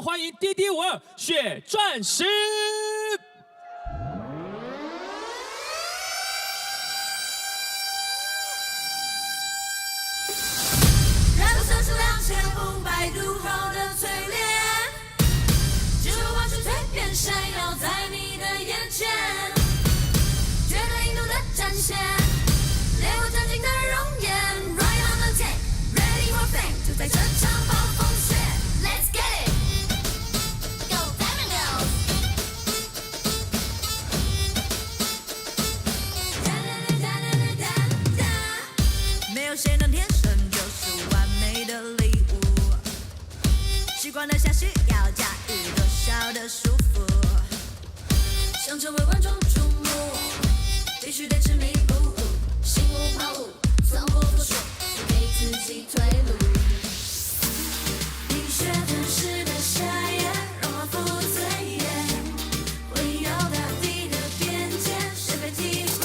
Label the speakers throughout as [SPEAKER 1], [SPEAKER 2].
[SPEAKER 1] 欢迎DD52血钻石。
[SPEAKER 2] 燃烧摄氏2500度后的淬炼，只为完成蜕变，闪耀在你的眼前，绝对硬度的展现，烈火将尽的容颜。Right on the tank, ready for fame， 就在这场暴风雪 ，Let's get it，Go Diamond Girls！ 没有谁能天生就是完美的礼物，习惯了下需要驾驭多少的束缚，想成为万众瞩目，必须得执迷不悟，心无旁骛，从不服输，不给自己退路。冰雪吞噬的夏夜，融化覆碎夜，唯有大地的边界，谁被体会？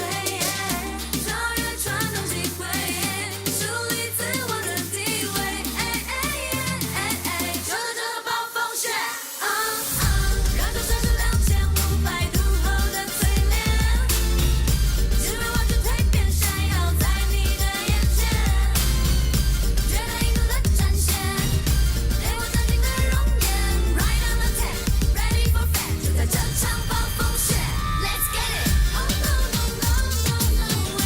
[SPEAKER 2] 超越传统机会，树立自我的地位。就在这场暴风雪，燃烧摄氏2500度后的淬炼，只为完成蜕变，闪耀在你的眼前，绝对硬度的展现，烈火将尽的容颜。Right on the tank, ready for fame， 就在这场暴风雪 ，Let's get it！ Oh no no no no no way！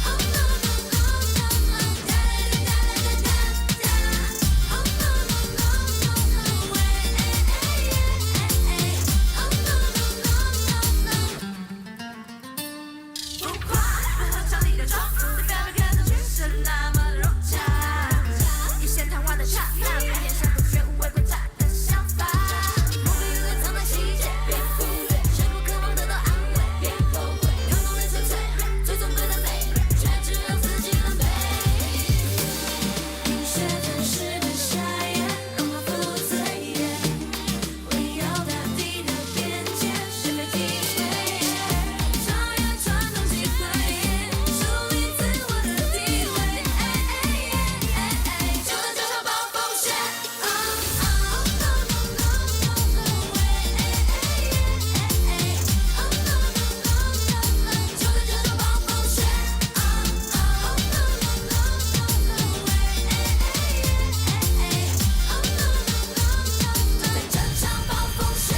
[SPEAKER 2] Oh no no no no no！ 哒哒哒哒哒哒！ Oh no no no no no way！ Oh no no no no no！ 浮夸，场里的妆，在表面看上去是那么的融洽，一线昙花的刹那，不言下不学无违规炸的想法，目的永远藏在细节，别忽略，谁不渴望得到安慰，别后悔，感动的纯粹，最终对的美，却只有自己能背。冰雪吞噬的夏夜，融化覆碎夜，唯有大地的边界，谁被体会？超越传统机会，树立自我的地位。就在这场暴风雪，Oh no no no no way！ Oh no no no no no！ 就在这场暴风雪，Oh no no no no way！ Oh no no no no！ 就在这场暴风雪。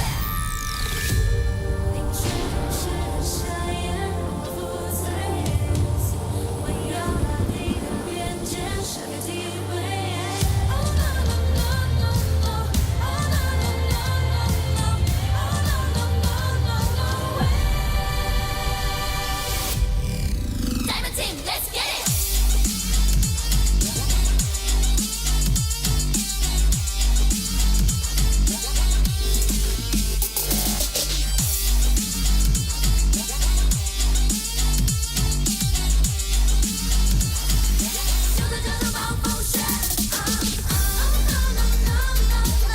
[SPEAKER 2] 冰雪吞噬的夏夜，融化覆碎唯有大地的边界，谁被体会？ Oh no no no no no！ Oh no no no no no！ Oh no no no no no way！ Diamond Team, let's get it！ 就在这场暴风雪，Oh no no no no no！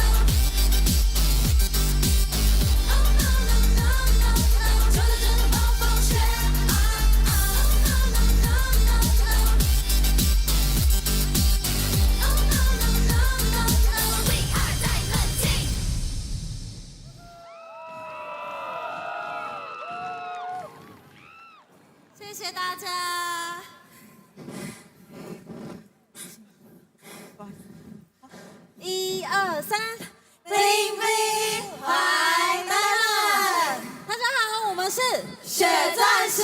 [SPEAKER 2] Oh no no no no no！ 就在这场暴风雪，Oh no no no no no！ Oh no no no no no！We are Diamond Team！ 谢谢大家。1、2、3，冰冰怀奶们，大家好，我们是血钻石。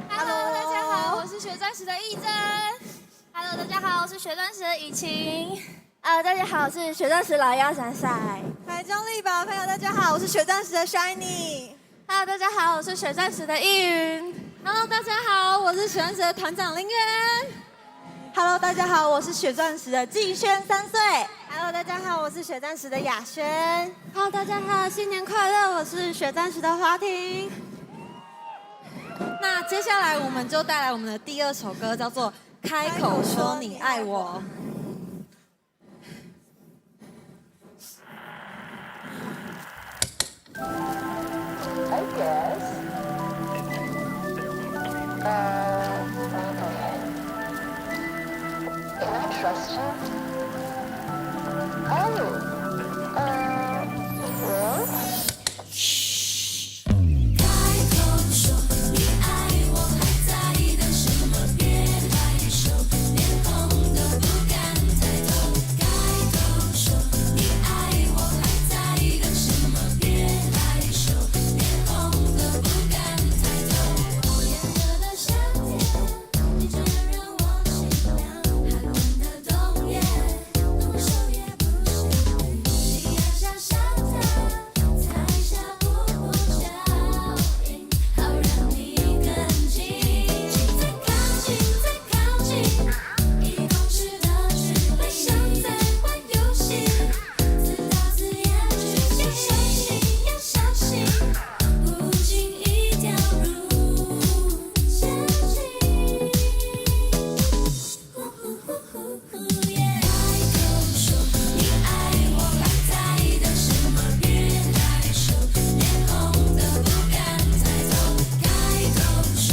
[SPEAKER 3] Hello，大家好，我是血钻石的义珍。Hello，大家好，我是血钻石的雨晴。
[SPEAKER 4] 大家好，我是血钻石老妖闪闪。
[SPEAKER 5] 台中立宝朋友，大家好，我是血钻石的 Shiny。
[SPEAKER 3] Hello，大家好，我是血钻石的易云。
[SPEAKER 5] Hello，大家好，我是血钻石的团长林渊。Hello，大家好，我是血钻石的季轩3岁。Hello，大家好，我是血钻石的雅轩。Hello，大家好，新年快乐，我是血钻石的华婷。那接下来我们就带来我们的第2首歌，叫做《开口说你爱我》。
[SPEAKER 6] I guess. trust you? Oh, well.
[SPEAKER 2] 开口说你爱我，还在意的什么？别害羞，脸红的不敢抬头。开口说你爱我，还在意的什么？别害羞，脸红的不敢抬头。炎热的夏天，你真让我心凉，还温的冬夜，动手也不行。你爱像沙滩。踩下步步脚印，好让你更近。再靠近，再靠近，1公尺的距离，像在玩游戏，自导自演剧情。要小心，不经意掉入陷阱。开口说你爱我，还在意的什么？别害羞，脸红的不敢抬头。开口说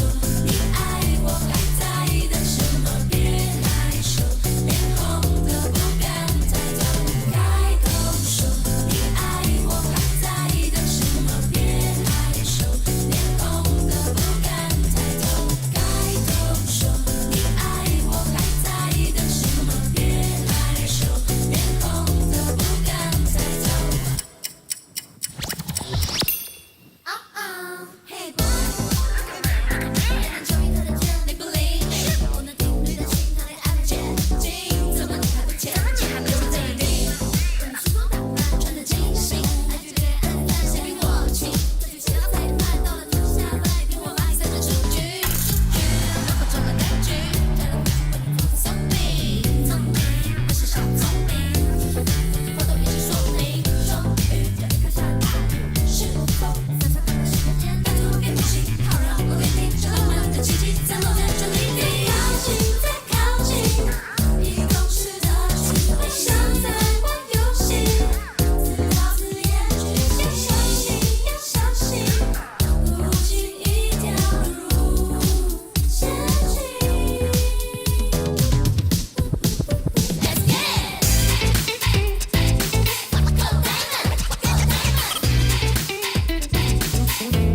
[SPEAKER 2] 你爱我，还在意的什么？别害羞，脸红的不敢抬头。开口说你爱我，还在意的什么？别害羞，脸红的不敢抬头。开口说你爱我，还在意的什么？别害羞，脸红的不敢抬头。Hey boy，别人中意他的甜，你不理你，不能听你的心，他恋爱的捷径，怎么你还不前进？还没有在定，我们梳妆打扮，穿得精心，爱距离暗淡，谁比我近？这局棋到裁判，到了投下败笔，我把你赛成数据，如果中了单局，再来回去为你做聪明，聪明，不是小聪明，我都已经说明，终于要你看下大雨，是否在彩排的时间，拜托别呼吸，好让我给你这浪漫的奇迹，散落在这里。再靠近，再靠近，1公尺的距离，像在玩游戏，自导自演剧情。要小心，不经意掉入陷阱。Let's get it! Go diamond, go diamond.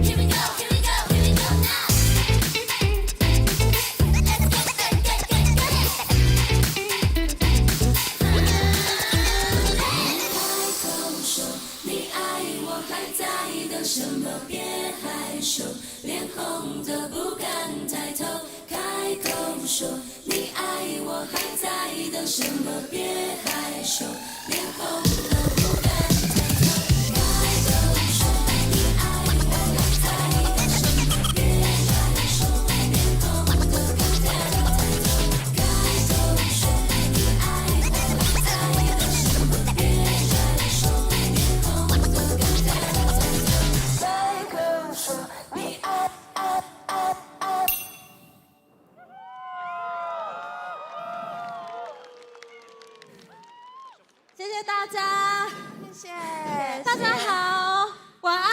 [SPEAKER 2] Here we go, here we go, here we go now. Let's get it. 开口说你爱我，还在意的什么？别害羞，脸红的不敢抬头。开口说你爱我，还在意的什么？别害羞，脸红的不敢抬头。开口说你爱我，还在意的什么？别害羞，脸红的不敢抬头。开口说你爱我，还在意的什么？别害羞，脸红的不敢抬头。
[SPEAKER 6] 开口说你爱。
[SPEAKER 5] 谢谢大家，
[SPEAKER 4] 谢谢
[SPEAKER 5] 大家好，晚安，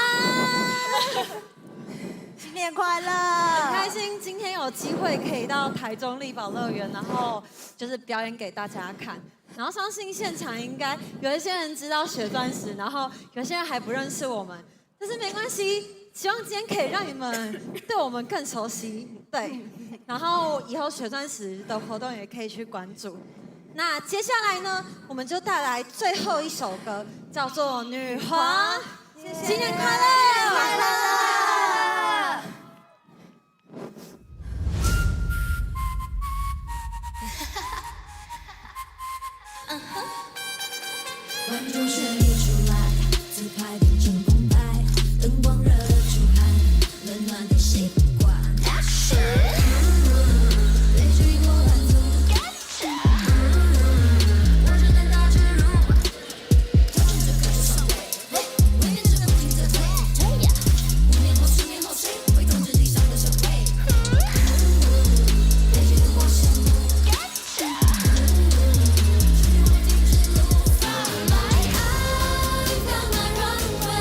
[SPEAKER 4] 新年快乐！
[SPEAKER 5] 很开心今天有机会可以到台中力宝乐园，然后就是表演给大家看。然后相信现场应该有一些人知道血钻石，然后有些人还不认识我们，但是没关系，希望今天可以让你们对我们更熟悉。对，然后以后血钻石的活动也可以去关注。那接下来呢，我们就带来最后一首歌，叫做《女皇》。新年快乐！
[SPEAKER 4] 快乐！
[SPEAKER 2] 观众旋律出来，自拍变成澎湃，灯光热得出汗，温暖的习惯。悲剧过满足，我正在大植入，跳进这歌手上位，未免只能不停地推，5年后10年后谁会统治地上的社会？悲剧的我羡慕。Follow my eyes down my runway.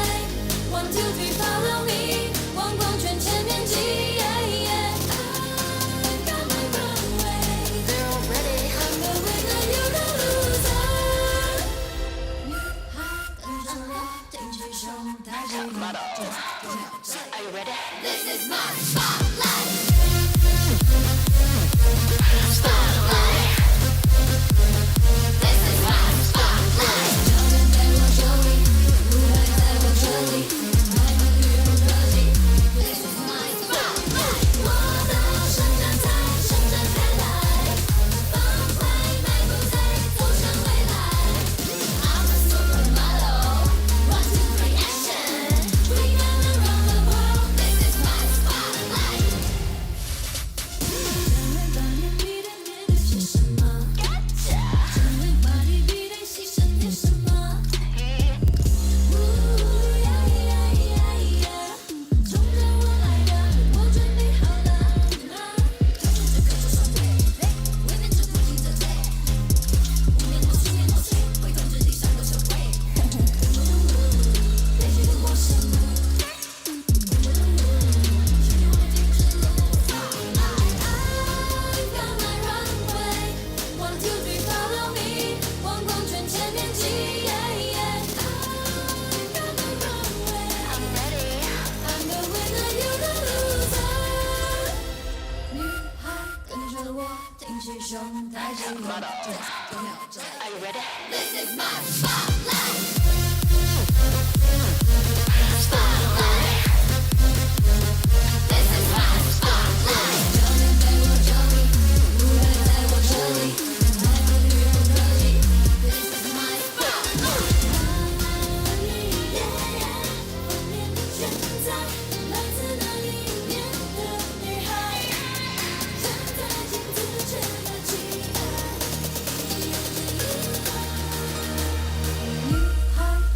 [SPEAKER 6] 女孩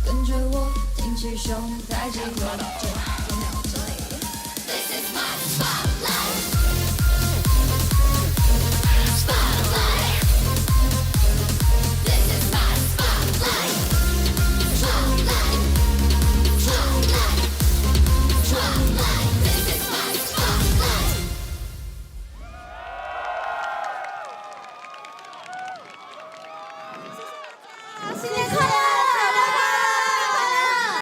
[SPEAKER 6] 跟着我挺起胸，抬起头。